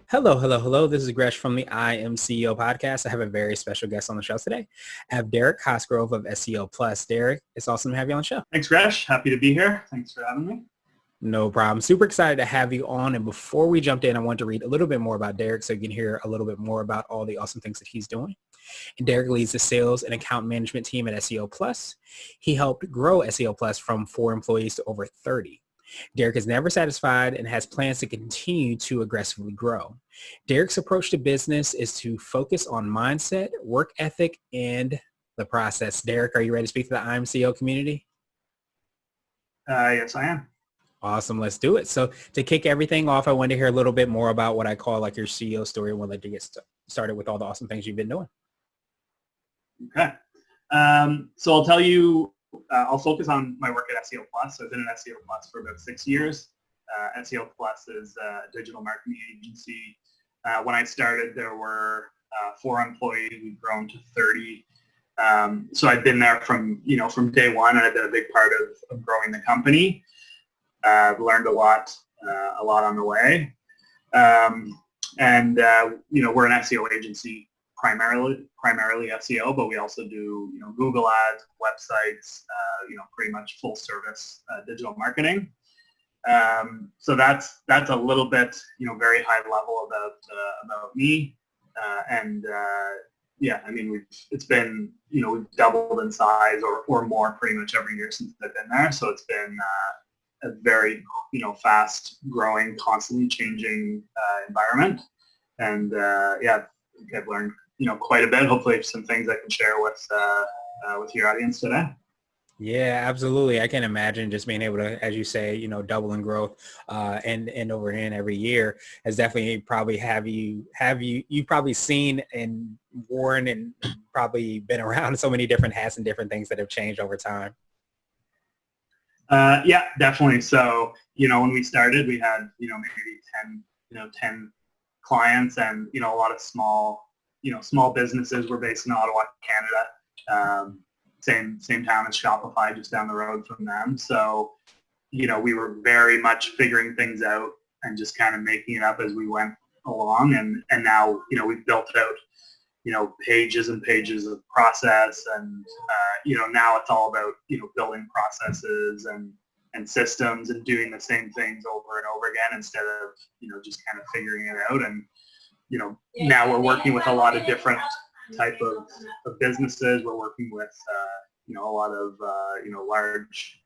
Hello, hello, hello. This is Gresh from the I Am CEO podcast. I have a very special guest on the show today. I have Derek Cosgrove of SEO Plus. Derek, it's awesome to have you on the show. Thanks, Gresh. Happy to be here. Thanks for having me. No problem. Super excited to have you on. And before we jumped in, I want to read a little bit more about Derek so you can hear a little bit more about all the awesome things that he's doing. And Derek leads the sales and account management team at SEO Plus. He helped grow SEO Plus from 4 employees to over 30. Derek is never satisfied and has plans to continue to aggressively grow. Derek's approach to business is to focus on mindset, work ethic, and the process. Derek, are you ready to speak to the I'm CEO community? Yes, I am. Awesome. Let's do it. So to kick everything off, I want to hear a little bit more about what I call like your CEO story and we'll let you get started with all the awesome things you've been doing. Okay. So I'll tell you, I'll focus on my work at SEO Plus. So I've been at SEO Plus for about 6 years. SEO Plus is a digital marketing agency. When I started, there were 4 employees. We've grown to 30. So I've been there from day one, and I've been a big part of growing the company. I've learned a lot on the way. We're an SEO agency, primarily SEO, but we also do Google ads, websites, pretty much full service digital marketing. So that's a little bit very high level about me. It's been we've doubled in size or more pretty much every year since I've been there. So it's been a very fast growing, constantly changing environment. And I've learned quite a bit. Hopefully some things I can share with your audience today. Yeah, absolutely. I can imagine just being able to, as you say, double in growth and over in every year has definitely probably you've probably seen and worn and probably been around so many different hats and different things that have changed over time. Yeah, definitely. So, when we started, we had, maybe 10 clients and, a lot of small businesses. We're based in Ottawa, Canada. Same town as Shopify, just down the road from them. So, we were very much figuring things out and just kind of making it up as we went along. And now, we've built out, pages and pages of process. And, now it's all about, building processes and systems and doing the same things over and over again instead of, just kind of figuring it out. And, now we're working with a lot of different type of businesses. We're working with, a lot of, large,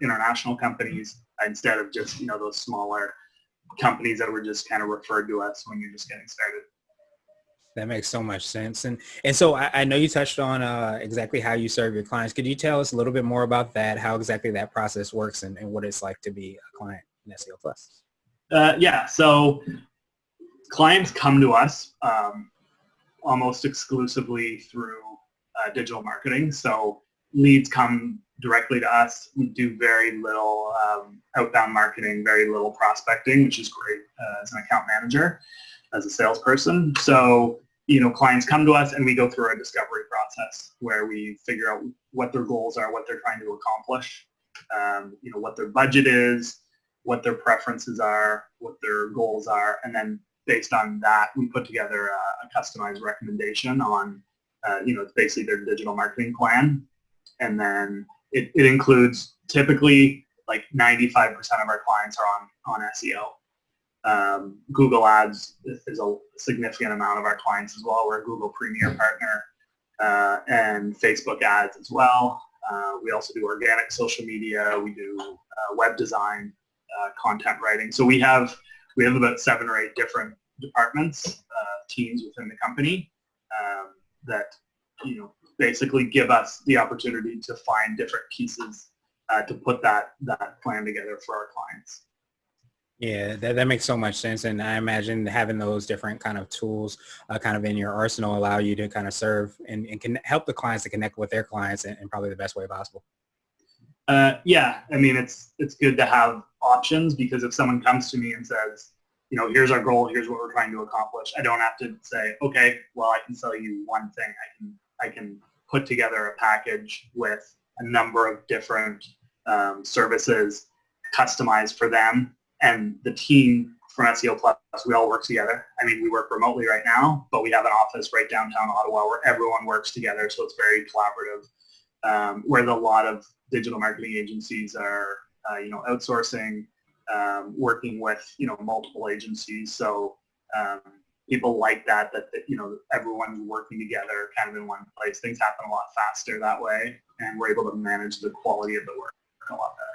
international companies instead of just, those smaller companies that were just kind of referred to us when you're just getting started. That makes so much sense. And so I know you touched on exactly how you serve your clients. Could you tell us a little bit more about that, how exactly that process works and what it's like to be a client in SEO Plus? So clients come to us almost exclusively through digital marketing. So leads come directly to us. We do very little outbound marketing, very little prospecting, which is great as an account manager, as a salesperson. So, clients come to us and we go through a discovery process where we figure out what their goals are, what they're trying to accomplish, what their budget is, what their preferences are, what their goals are. And then based on that, we put together a customized recommendation on, it's basically their digital marketing plan. And then it includes typically like 95% of our clients are on SEO. Google ads is a significant amount of our clients as well. We're a Google Premier partner and Facebook ads as well. We also do organic social media. We do web design, content writing. So we have about 7 or 8 different departments, teams within the company that basically give us the opportunity to find different pieces to put that plan together for our clients. Yeah, that makes so much sense. And I imagine having those different kind of tools kind of in your arsenal allow you to kind of serve and can help the clients to connect with their clients in probably the best way possible. It's good to have options because if someone comes to me and says, here's our goal, here's what we're trying to accomplish, I don't have to say, okay, well, I can sell you one thing. I can put together a package with a number of different services customized for them. And the team from SEO Plus, we all work together. I mean, we work remotely right now, but we have an office right downtown Ottawa where everyone works together, so it's very collaborative. Where a lot of digital marketing agencies are, outsourcing, working with, multiple agencies. So people like that, everyone's working together kind of in one place. Things happen a lot faster that way, and we're able to manage the quality of the work a lot better.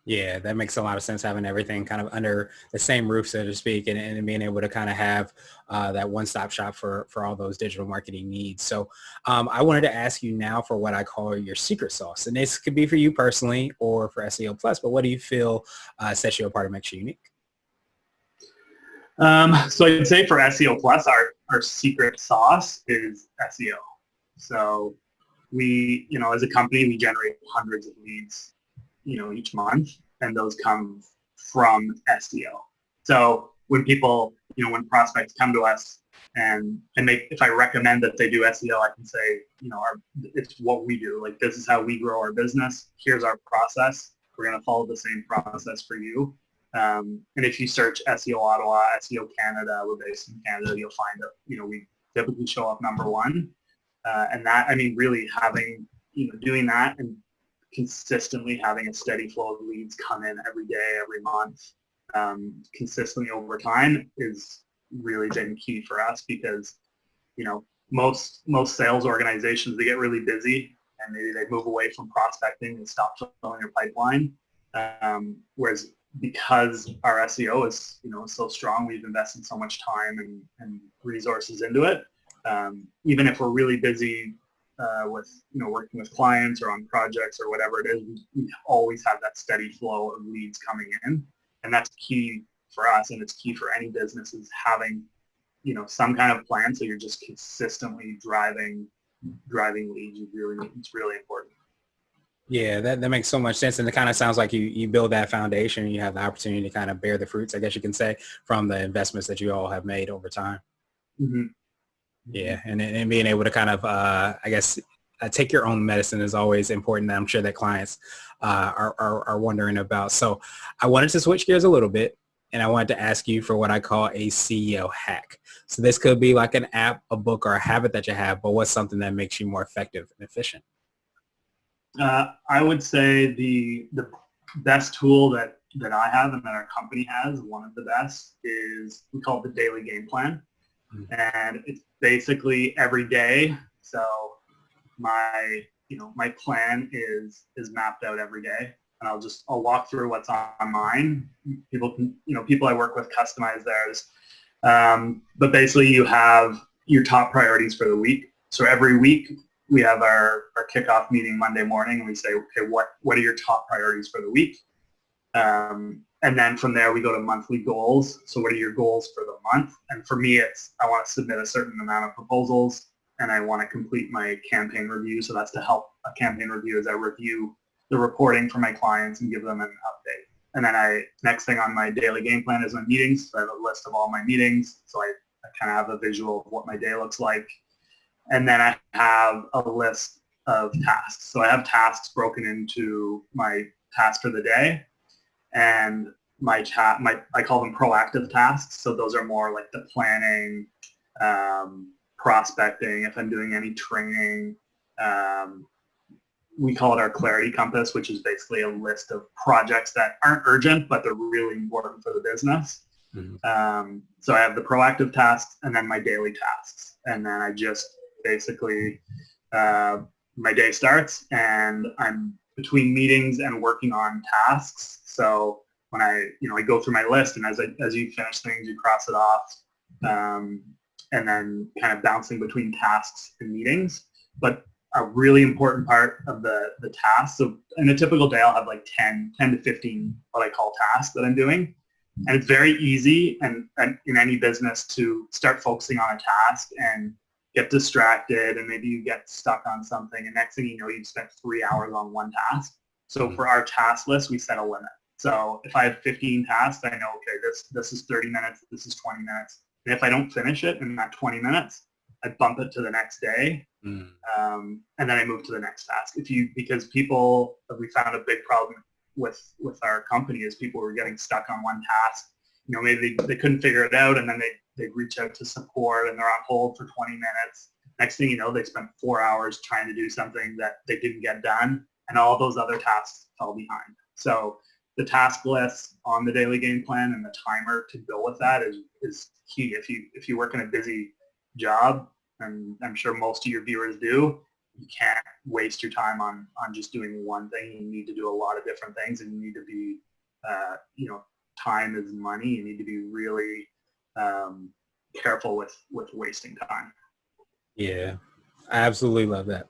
Yeah, that makes a lot of sense, having everything kind of under the same roof, so to speak, and being able to kind of have that one-stop shop for all those digital marketing needs. So I wanted to ask you now for what I call your secret sauce. And this could be for you personally or for SEO Plus, but what do you feel sets you apart and makes you unique? So I'd say for SEO Plus, our secret sauce is SEO. So we, as a company, we generate hundreds of leads, each month, and those come from SEO. So when people, when prospects come to us and if I recommend that they do SEO, I can say, it's what we do. Like, this is how we grow our business. Here's our process. We're going to follow the same process for you. And if you search SEO Ottawa, SEO Canada, we're based in Canada, you'll find that, we typically show up number one. And that, really having, doing that and consistently having a steady flow of leads come in every day, every month, consistently over time is really been key for us, because, most sales organizations, they get really busy and maybe they move away from prospecting and stop filling their pipeline. Whereas because our SEO is, so strong, we've invested so much time and resources into it. Even if we're really busy with, working with clients or on projects or whatever it is, we always have that steady flow of leads coming in. And that's key for us, and it's key for any business, is having, some kind of plan, so you're just consistently driving leads. It's really important. Yeah, that makes so much sense. And it kind of sounds like you build that foundation and you have the opportunity to kind of bear the fruits, I guess you can say, from the investments that you all have made over time. Mm-hmm. Yeah, and being able to kind of, take your own medicine is always important. I'm sure that clients are wondering about. So I wanted to switch gears a little bit, and I wanted to ask you for what I call a CEO hack. So this could be like an app, a book, or a habit that you have, but what's something that makes you more effective and efficient? I would say the best tool that I have and that our company has, one of the best, is we call it the daily game plan. Mm-hmm. And it's basically every day. So my plan is mapped out every day, and I'll walk through what's on mine. People can, people I work with customize theirs. But basically you have your top priorities for the week. So every week we have our kickoff meeting Monday morning, and we say, okay, what are your top priorities for the week? And then from there we go to monthly goals. So what are your goals for the month? And for me, it's, I want to submit a certain amount of proposals, and I want to complete my campaign review. So that's to help a campaign review, as I review the reporting for my clients and give them an update. And then next thing on my daily game plan is my meetings. So I have a list of all my meetings. So I kind of have a visual of what my day looks like. And then I have a list of tasks. So I have tasks broken into my task for the day, and I call them proactive tasks. So those are more like the planning, prospecting, if I'm doing any training. We call it our clarity compass, which is basically a list of projects that aren't urgent, but they're really important for the business. Mm-hmm. So I have the proactive tasks and then my daily tasks. And then I just basically, my day starts and I'm between meetings and working on tasks. So when I go through my list, and as you finish things, you cross it off, and then kind of bouncing between tasks and meetings. But a really important part of the tasks, so in a typical day, I'll have like 10 to 15 what I call tasks that I'm doing. And it's very easy and in any business to start focusing on a task and get distracted, and maybe you get stuck on something, and next thing you know, you've spent 3 hours on one task. So for our task list, we set a limit. So if I have 15 tasks, I know, okay, this is 30 minutes, this is 20 minutes. And if I don't finish it in that 20 minutes, I bump it to the next day, and then I move to the next task. Because we found a big problem with our company is people were getting stuck on one task. maybe they couldn't figure it out, and then they'd reach out to support, and they're on hold for 20 minutes. Next thing you know, they spent 4 hours trying to do something that they didn't get done, and all those other tasks fell behind. So the task list on the daily game plan and the timer to go with that is key. If you work in a busy job, and I'm sure most of your viewers do, you can't waste your time on just doing one thing. You need to do a lot of different things, and you need to be, time is money. You need to be really careful with wasting time. Yeah, I absolutely love that.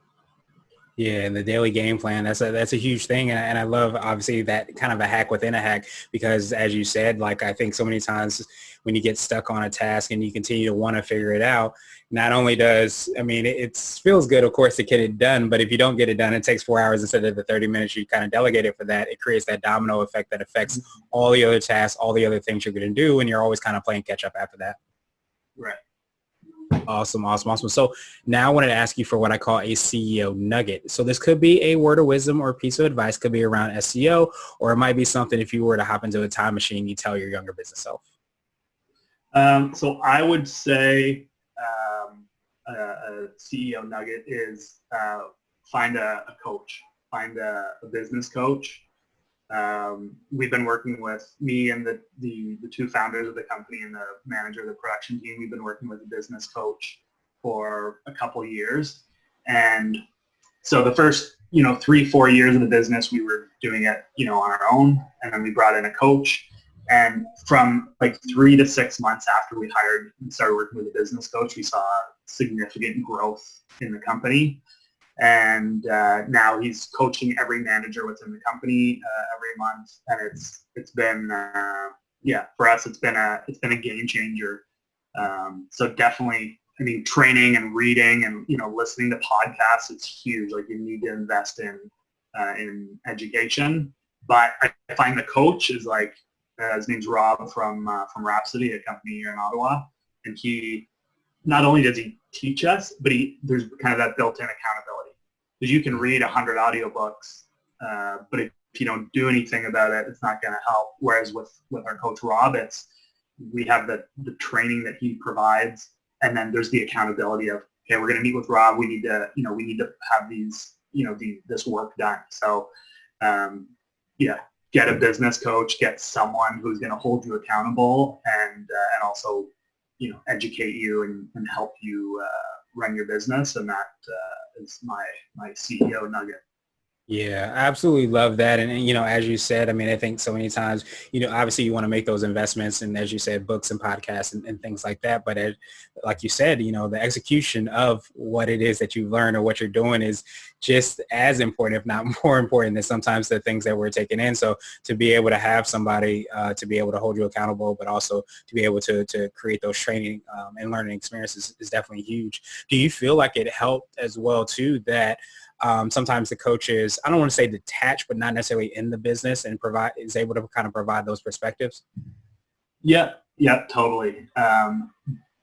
Yeah, and the daily game plan, that's a huge thing. And I love, obviously, that kind of a hack within a hack, because as you said, like, I think so many times when you get stuck on a task and you continue to want to figure it out, not only does, I mean, it feels good, of course, to get it done, but if you don't get it done, it takes 4 hours instead of the 30 minutes you kind of delegated for that. It creates that domino effect that affects all the other tasks, all the other things you're going to do, and you're always kind of playing catch up after that. Right. Awesome. So now I wanted to ask you for what I call a CEO nugget. So this could be a word of wisdom or a piece of advice, could be around SEO, or it might be something, if you were to hop into a time machine, you tell your younger business self. So I would say a CEO nugget is find a coach, find a business coach. We've been working with me and the two founders of the company and the manager of the production team. We've been working with a business coach for a couple years. And so the first, 3-4 years of the business, we were doing it, on our own. And then we brought in a coach. And from like 3 to 6 months after we hired and started working with a business coach, we saw significant growth in the company. And now he's coaching every manager within the company every month, and it's been for us it's been a game changer. So definitely, I mean, training and reading and listening to podcasts, it's huge. Like, you need to invest in education. But I find the coach is like, his name's Rob from Rhapsody, a company here in Ottawa, and he not only does he teach us, but there's kind of that built-in accountability. Because you can read 100 audiobooks, but if you don't do anything about it, it's not going to help. Whereas with our coach Rob, we have the training that he provides, and then there's the accountability of, okay, we're going to meet with Rob. We need to have these, this work done. So, get a business coach, get someone who's going to hold you accountable, and also, educate you and help you run your business, and that is my CEO nugget. Yeah, I absolutely love that. And, as you said, I mean, I think so many times, obviously you want to make those investments, and as you said, books and podcasts and things like that. But like you said, the execution of what it is that you've learned or what you're doing is just as important, if not more important, than sometimes the things that we're taking in. So to be able to have somebody to be able to hold you accountable, but also to be able to create those training and learning experiences is definitely huge. Do you feel like it helped as well, too, that sometimes the coach is, I don't want to say detached, but not necessarily in the business, and is able to kind of provide those perspectives? Yeah, totally. I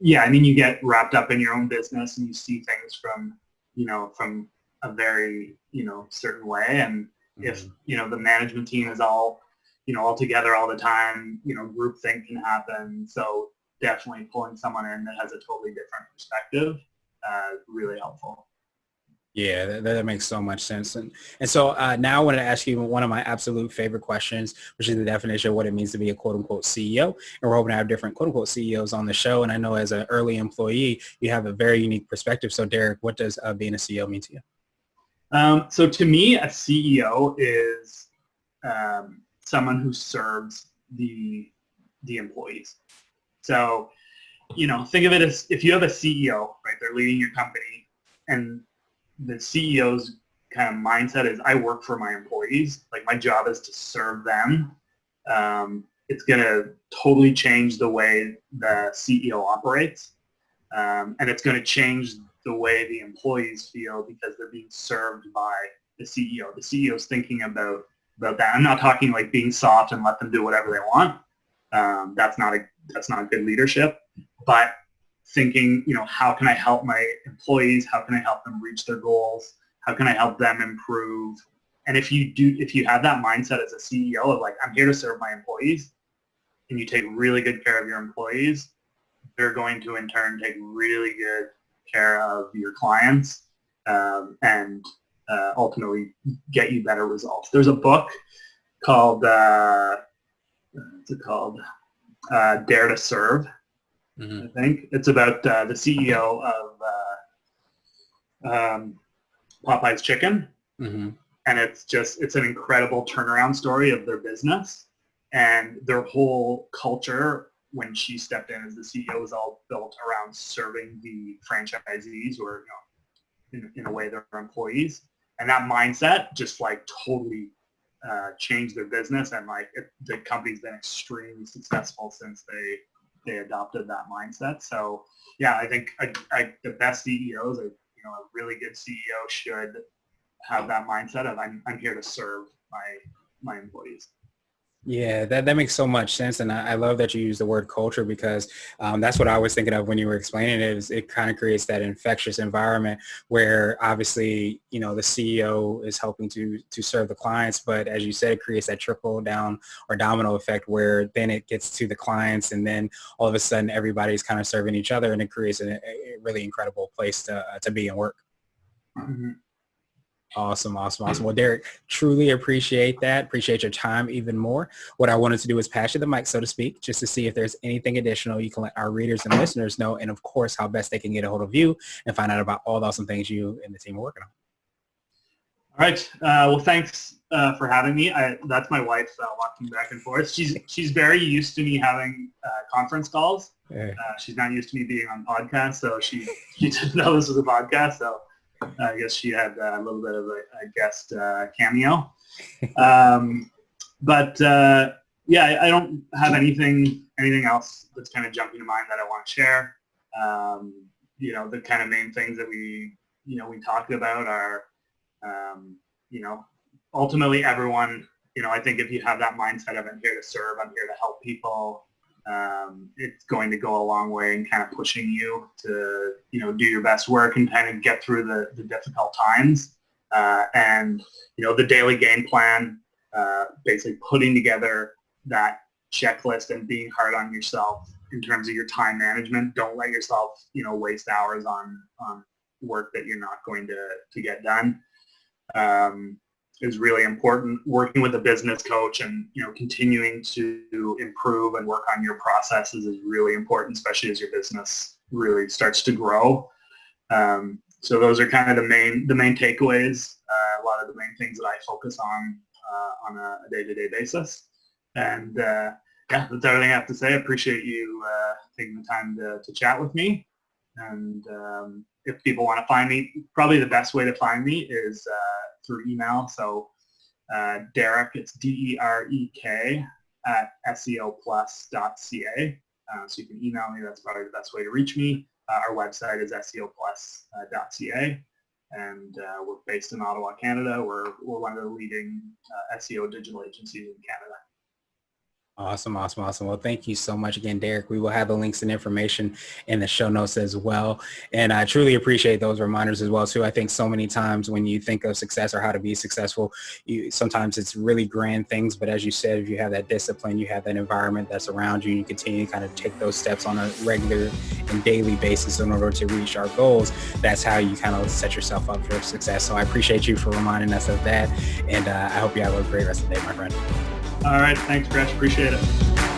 mean, you get wrapped up in your own business and you see things from a very, certain way. And if, the management team is all together all the time, groupthink can happen. So definitely pulling someone in that has a totally different perspective, really helpful. Yeah, that makes so much sense. And so now I wanted to ask you one of my absolute favorite questions, which is the definition of what it means to be a quote-unquote CEO. And we're hoping to have different quote-unquote CEOs on the show. And I know as an early employee, you have a very unique perspective. So Derek, what does being a CEO mean to you? So to me, a CEO is someone who serves the employees. So, think of it as, if you have a CEO, right, they're leading your company, and the CEO's kind of mindset is, I work for my employees. Like, my job is to serve them. It's going to totally change the way the CEO operates. And it's going to change the way the employees feel because they're being served by the CEO. The CEO's thinking about that. I'm not talking like being soft and let them do whatever they want. That's not good leadership. But thinking, how can I help my employees? How can I help them reach their goals? How can I help them improve? And if you have that mindset as a CEO of like, I'm here to serve my employees, and you take really good care of your employees, they're going to in turn take really good care of your clients, and ultimately get you better results. There's a book called, what's it called? Dare to Serve, I think. It's about the CEO of Popeye's Chicken. And it's an incredible turnaround story of their business, and their whole culture when she stepped in as the CEO was all built around serving the franchisees, or in a way their employees, and that mindset just like totally changed their business, and like the company's been extremely successful since they adopted that mindset. So yeah, I think the best CEOs, a really good CEO should have that mindset of I'm here to serve my employees. Yeah, that makes so much sense. And I love that you use the word culture, because that's what I was thinking of when you were explaining it. It kind of creates that infectious environment where obviously, the CEO is helping to serve the clients. But as you said, it creates that trickle down or domino effect where then it gets to the clients, and then all of a sudden everybody's kind of serving each other, and it creates a really incredible place to be and work. Awesome. Well, Derek, truly appreciate that. Appreciate your time even more. What I wanted to do is pass you the mic, so to speak, just to see if there's anything additional you can let our readers and listeners know, and of course, how best they can get a hold of you and find out about all the awesome things you and the team are working on. All right. Well, thanks for having me. That's my wife walking back and forth. She's very used to me having conference calls. She's not used to me being on podcasts, so she didn't know this was a podcast. So I guess she had a little bit of a guest cameo. But yeah, I don't have anything else that's kind of jumping to mind that I want to share. The kind of main things that we talked about are, ultimately everyone, I think if you have that mindset of I'm here to serve, I'm here to help people, it's going to go a long way in kind of pushing you to, do your best work and kind of get through the difficult times. And the daily game plan, basically putting together that checklist and being hard on yourself in terms of your time management. Don't let yourself, waste hours on work that you're not going to get done. Is really important. Working with a business coach and continuing to improve and work on your processes is really important, especially as your business really starts to grow. So those are kind of the main takeaways. A lot of the main things that I focus on a day-to-day basis. And yeah, that's everything I have to say. I appreciate you taking the time to chat with me. And if people want to find me, probably the best way to find me is through email. So Derek, it's DEREK @seoplus.ca. So you can email me. That's probably the best way to reach me. Our website is seoplus.ca. And we're based in Ottawa, Canada. We're one of the leading SEO digital agencies in Canada. Awesome. Well, thank you so much again, Derek. We will have the links and information in the show notes as well. And I truly appreciate those reminders as well, too. I think so many times when you think of success or how to be successful, sometimes it's really grand things. But as you said, if you have that discipline, you have that environment that's around you, you continue to kind of take those steps on a regular and daily basis in order to reach our goals. That's how you kind of set yourself up for success. So I appreciate you for reminding us of that. And I hope you have a great rest of the day, my friend. All right. Thanks, Gresh. Appreciate it.